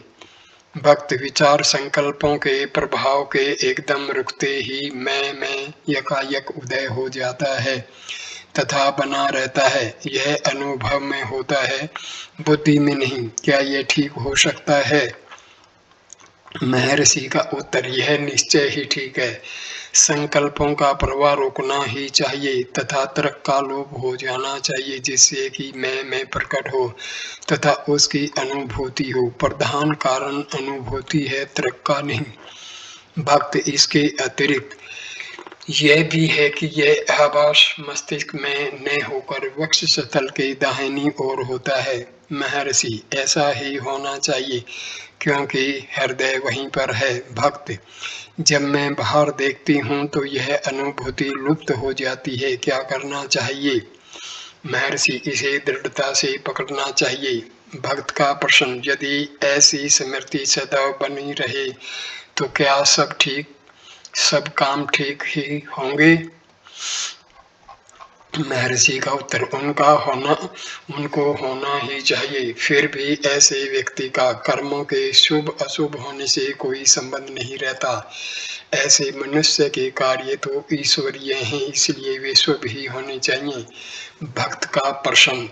भक्त, विचार संकल्पों के प्रभाव के एकदम रुकते ही मैं में यकायक उदय हो जाता है तथा बना रहता है। यह अनुभव में होता है, बुद्धि में नहीं। क्या यह ठीक हो सकता है? महर्षि का उत्तर, यह निश्चय ही ठीक है। संकल्पों का प्रवाह रोकना ही चाहिए तथा तर्क का लोप हो जाना चाहिए, जिससे कि मैं में प्रकट हो तथा उसकी अनुभूति हो। प्रधान कारण अनुभूति है, तर्क का नहीं। भक्त, इसके अतिरिक्त यह भी है कि यह आभास मस्तिष्क में न होकर वक्षस्थल के दाहिनी ओर होता है। महर्षि, ऐसा ही होना चाहिए क्योंकि हृदय वहीं पर है। भक्त, जब मैं बाहर देखती हूँ तो यह अनुभूति लुप्त हो जाती है, क्या करना चाहिए? महर्षि, इसे दृढ़ता से पकड़ना चाहिए। भक्त का प्रश्न, यदि ऐसी स्मृति सदैव बनी रहे तो क्या सब काम ठीक ही होंगे? महर्षि का उत्तर, उनको होना ही चाहिए। फिर भी ऐसे व्यक्ति का कर्मों के शुभ अशुभ होने से कोई संबंध नहीं रहता। ऐसे मनुष्य के कार्य तो ईश्वरीय हैं, इसलिए वे शुभ ही होने चाहिए। भक्त का प्रश्न,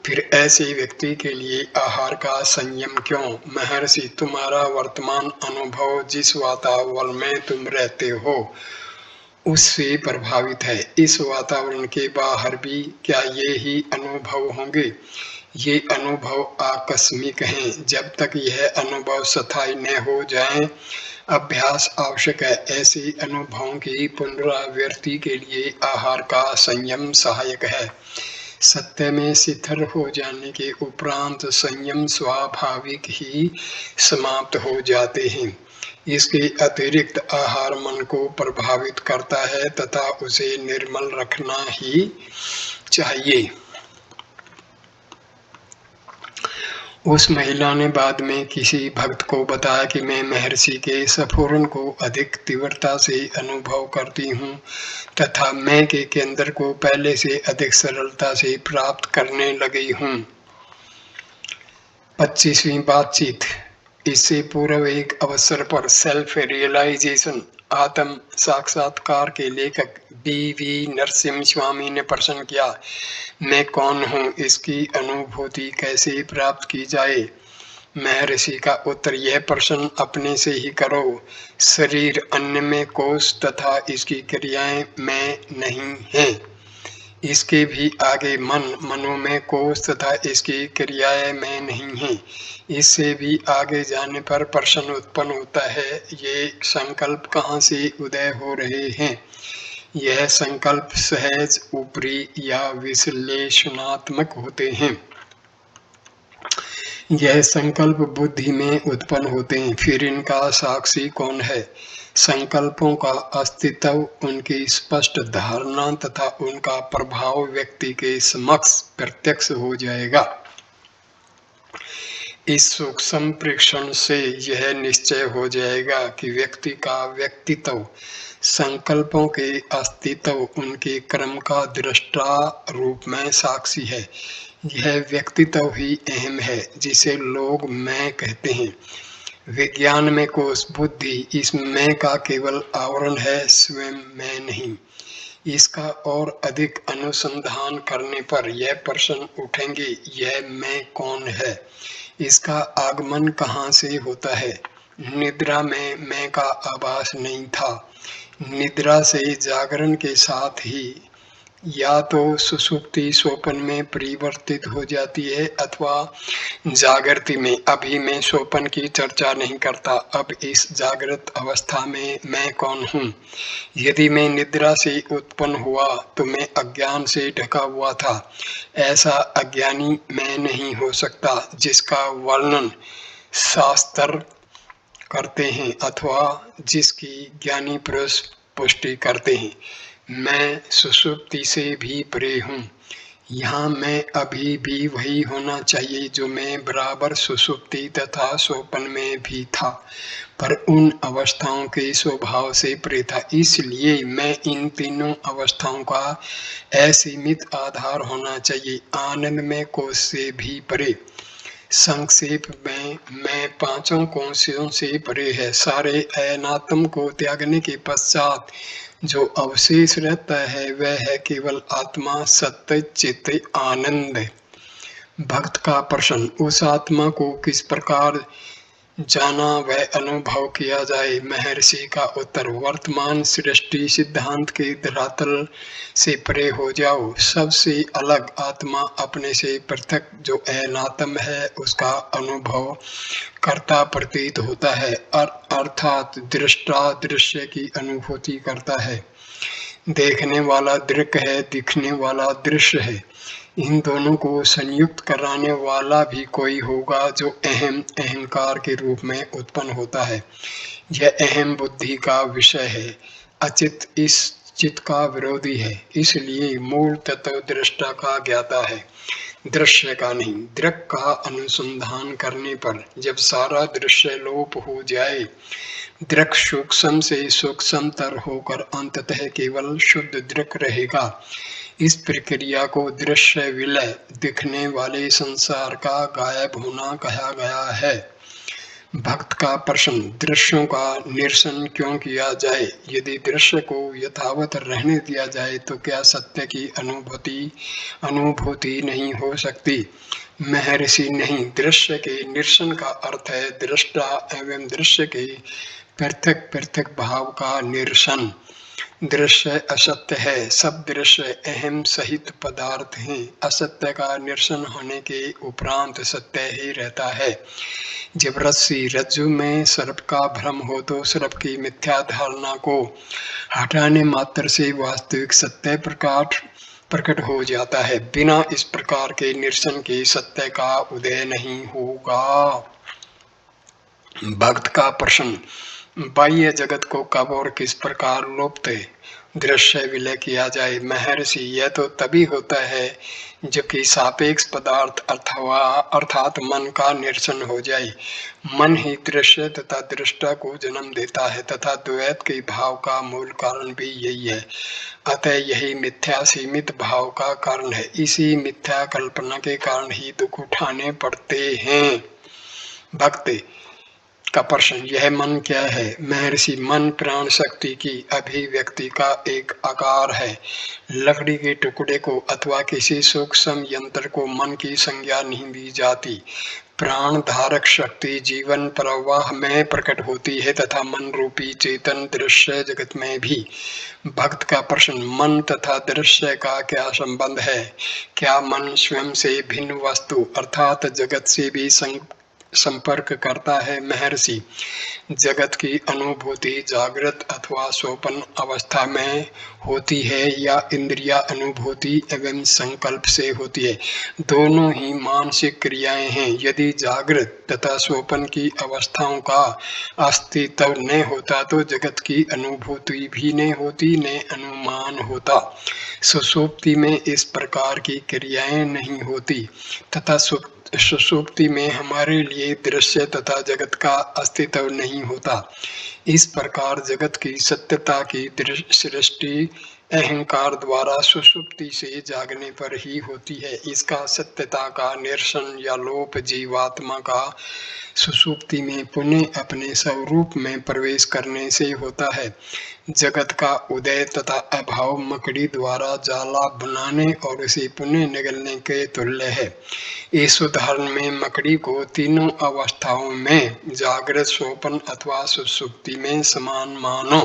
फिर ऐसे व्यक्ति के लिए आहार का संयम क्यों? महर्षि, तुम्हारा वर्तमान अनुभव जिस वातावरण में तुम रहते हो उससे प्रभावित है। इस वातावरण के बाहर भी क्या ये ही अनुभव होंगे? ये अनुभव आकस्मिक हैं। जब तक यह अनुभव स्थायी न हो जाए, अभ्यास आवश्यक है। ऐसे अनुभवों की पुनरावृत्ति के लिए आहार का संयम सहायक है। सत्य में शिथिल हो जाने के उपरांत संयम स्वाभाविक ही समाप्त हो जाते हैं। इसके अतिरिक्त आहार मन को प्रभावित करता है तथा उसे निर्मल रखना ही चाहिए। उस महिला ने बाद में किसी भक्त को बताया कि मैं महर्षि के स्फुरण को अधिक तीव्रता से अनुभव करती हूँ तथा मैं के केंद्र को पहले से अधिक सरलता से प्राप्त करने लगी हूँ। 25वीं बातचीत। इससे पूर्व एक अवसर पर सेल्फ रियलाइजेशन आत्म साक्षात्कार के लेखक बी.वी. नरसिम्हा स्वामी ने प्रश्न किया, मैं कौन हूँ, इसकी अनुभूति कैसे प्राप्त की जाए? महर्षि का उत्तर, यह प्रश्न अपने से ही करो। शरीर अन्य में कोश तथा इसकी क्रियाएं मैं नहीं हैं। इसके भी आगे मन मनोमय कोश तथा इसकी क्रियाएं मैं नहीं हैं। इससे भी आगे जाने पर प्रश्न उत्पन्न होता है, ये संकल्प कहाँ से उदय हो रहे हैं? यह संकल्प सहज, ऊपरी या विश्लेषणात्मक होते हैं। यह संकल्प बुद्धि में उत्पन्न होते हैं। फिर इनका साक्षी कौन है? संकल्पों का अस्तित्व, उनकी स्पष्ट धारणा तथा उनका प्रभाव व्यक्ति के समक्ष प्रत्यक्ष हो जाएगा। इस सूक्ष्म परीक्षण से यह निश्चय हो जाएगा कि व्यक्ति का व्यक्तित्व संकल्पों के अस्तित्व, उनके क्रम का दृष्टा रूप में साक्षी है। यह व्यक्तित्व ही अहम है, जिसे लोग मैं कहते हैं। विज्ञान में कोश बुद्धि इस मैं का केवल आवरण है, स्वयं मैं नहीं। इसका और अधिक अनुसंधान करने पर यह प्रश्न उठेंगे, यह मैं कौन है? इसका आगमन कहाँ से होता है? निद्रा में मैं का आभास नहीं था। निद्रा से जागरण के साथ ही या तो सुषुप्ति स्वप्न में परिवर्तित हो जाती है अथवा जागृति में। अभी मैं स्वप्न की चर्चा नहीं करता। अब इस जागृत अवस्था में मैं कौन हूँ? यदि मैं निद्रा से उत्पन्न हुआ तो मैं अज्ञान से ढका हुआ था। ऐसा अज्ञानी मैं नहीं हो सकता जिसका वर्णन शास्त्र करते हैं अथवा जिसकी ज्ञानी पुरुष पुष्टि करते हैं। मैं सुषुप्ति से भी परे हूँ। यहाँ मैं अभी भी वही होना चाहिए जो मैं बराबर सुषुप्ति तथा स्वप्न में भी था, पर उन अवस्थाओं के स्वभाव से परे था। इसलिए मैं इन तीनों अवस्थाओं का असीमित आधार होना चाहिए, आनंद में कोश से भी परे। संक्षेप में मैं पांचों कोशों से परे है। सारे अनात्म को त्यागने के पश्चात जो अवशेष रहता है वह है केवल आत्मा, सत्य, चित्त, आनंद। भक्त का प्रश्न, उस आत्मा को किस प्रकार जाना व अनुभव किया जाए? महर्षि का उत्तर, वर्तमान सृष्टि सिद्धांत के धरातल से परे हो जाओ। सबसे अलग आत्मा, अपने से पृथक जो अनात्म है, उसका अनुभव करता प्रतीत होता है, अर्थात दृष्टा दृश्य की अनुभूति करता है। देखने वाला दृक् है, दिखने वाला दृश्य है। इन दोनों को संयुक्त कराने वाला भी कोई होगा जो अहम अहंकार के रूप में उत्पन्न होता है। यह अहम बुद्धि का विषय है। अचित इस चित्त का विरोधी है, इसलिए मूल तत्व दृष्टा का ज्ञाता है, दृश्य का नहीं। दृक् का अनुसंधान करने पर जब सारा दृश्य लोप हो जाए, दृक् सूक्ष्म से सूक्ष्मतर होकर अंततः केवल शुद्ध दृक् रहेगा। इस प्रक्रिया को दृश्य विलय, दिखने वाले संसार का गायब होना कहा गया है। भक्त का प्रश्न, दृश्यों का निरसन क्यों किया जाए? यदि दृश्य को यथावत रहने दिया जाए तो क्या सत्य की अनुभूति नहीं हो सकती? महर्षि, नहीं। दृश्य के निरसन का अर्थ है दृष्टा एवं दृश्य के पृथक पृथक भाव का निरसन। दृश्य असत्य है, सब दृश्य अहम सहित पदार्थ हैं। असत्य का निरसन होने के उपरांत सत्य ही रहता है। जब रस्सी रज्जु में सर्प का भ्रम हो तो सर्प की मिथ्या धारणा को हटाने मात्र से वास्तविक सत्य प्रकट हो जाता है। बिना इस प्रकार के निरसन के सत्य का उदय नहीं होगा। भक्त का प्रश्न, बाह्य जगत को कब और किस प्रकार लुप्त दृश्य विलय किया जाए। महर्षि, यह तो तभी होता है जबकि सापेक्ष पदार्थ अथवा अर्थात मन का निरसन हो जाए। मन ही दृश्य तथा दृष्टा को जन्म देता है तथा द्वैत के भाव का मूल कारण भी यही है। अतः यही मिथ्या सीमित भाव का कारण है। इसी मिथ्या कल्पना के कारण ही दुख उठाने पड़ते हैं। भक्त का प्रश्न, यह मन क्या है? महर्षि, मन प्राण शक्ति की अभिव्यक्ति का एक आकार है। लकड़ी के टुकड़े को अथवा किसी सूक्ष्म यंत्र को मन की संज्ञा नहीं दी जाती। प्राण धारक शक्ति जीवन प्रवाह में प्रकट होती है तथा मन रूपी चेतन दृश्य जगत में भी। भक्त का प्रश्न, मन तथा दृश्य का क्या संबंध है? क्या मन स्वयं से भिन्न वस्तु अर्थात जगत से भी संपर्क करता है? महर्षि, जगत की अनुभूति जागृत अथवा स्वप्न अवस्था में होती है या इंद्रिया अनुभूति एवं संकल्प से होती है? दोनों ही मानसिक क्रियाएं हैं। यदि जागृत तथा स्वप्न की अवस्थाओं का अस्तित्व न होता तो जगत की अनुभूति भी न होती न अनुमान होता। सुषुप्ति में इस प्रकार की क्रियाएं नहीं होती तथा सुषुप्ति में हमारे लिए दृश्य तथा जगत का अस्तित्व नहीं होता। इस प्रकार जगत की सत्यता की सृष्टि अहंकार द्वारा सुषुप्ति से जागने पर ही होती है। इसका सत्यता का निरसन या लोप जीवात्मा का सुषुप्ति में पुनः अपने स्वरूप में प्रवेश करने से होता है। जगत का उदय तथा अभाव मकड़ी द्वारा जाला बनाने और उसे पुनः निगलने के तुल्य है। इस उदाहरण में मकड़ी को तीनों अवस्थाओं में जागृत, स्वप्न अथवा सुषुप्ति में समान मानो।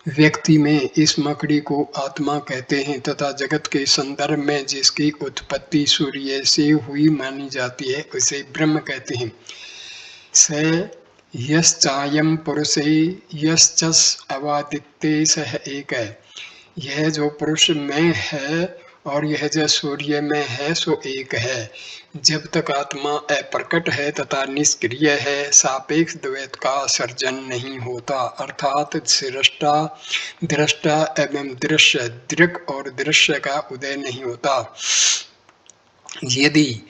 व्यक्ति में इस मकड़ी को आत्मा कहते हैं तथा जगत के संदर्भ में जिसकी उत्पत्ति सूर्य से हुई मानी जाती है उसे ब्रह्म कहते हैं। स यश्चायं पुरुषे यश्चस अवादित्ये सह एक है। यह जो पुरुष में है और यह जो सूर्य में है सो एक है। जब तक आत्मा अप्रकट है तथा निष्क्रिय है, सापेक्ष द्वैत का सर्जन नहीं होता अर्थात सृष्टा दृष्टा एवं दृश्य दृक् और दृश्य का उदय नहीं होता। यदि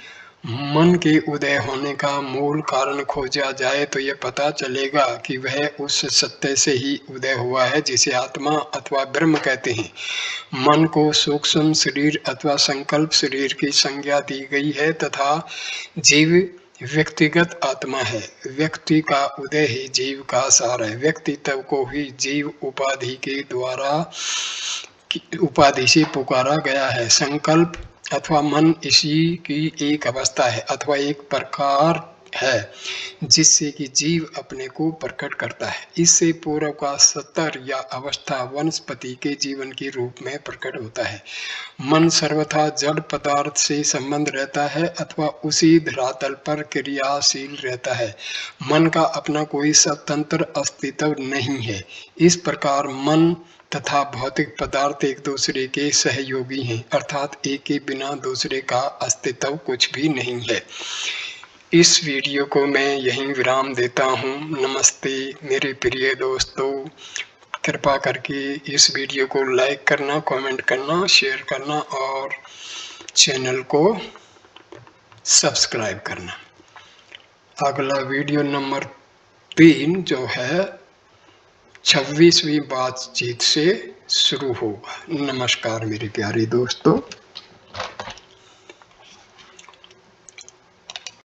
मन के उदय होने का मूल कारण खोजा जाए तो यह पता चलेगा कि वह उस सत्य से ही उदय हुआ है जिसे आत्मा अथवा ब्रह्म कहते हैं। मन को सूक्ष्म शरीर अथवा संकल्प शरीर की संज्ञा दी गई है तथा जीव व्यक्तिगत आत्मा है। व्यक्ति का उदय ही जीव का सार है। व्यक्तित्व को ही जीव उपाधि के द्वारा उपाधि से पुकारा गया है। संकल्प अथवा मन इसी की एक अवस्था है अथवा एक प्रकार है जिससे कि जीव अपने को प्रकट करता है। इससे पूर्व का स्तर या अवस्था वनस्पति के जीवन के रूप में प्रकट होता है। मन सर्वथा जड़ पदार्थ से संबंध रहता है अथवा उसी धरातल पर क्रियाशील रहता है। मन का अपना कोई स्वतंत्र अस्तित्व नहीं है। इस प्रकार मन तथा भौतिक पदार्थ एक दूसरे के सहयोगी हैं अर्थात एक के बिना दूसरे का अस्तित्व कुछ भी नहीं है। इस वीडियो को मैं यहीं विराम देता हूँ। नमस्ते मेरे प्रिय दोस्तों, कृपा करके इस वीडियो को लाइक करना, कमेंट करना, शेयर करना और चैनल को सब्सक्राइब करना। अगला वीडियो नंबर 3 जो है 26वीं बातचीत से शुरू होगा। नमस्कार मेरे प्यारे दोस्तों।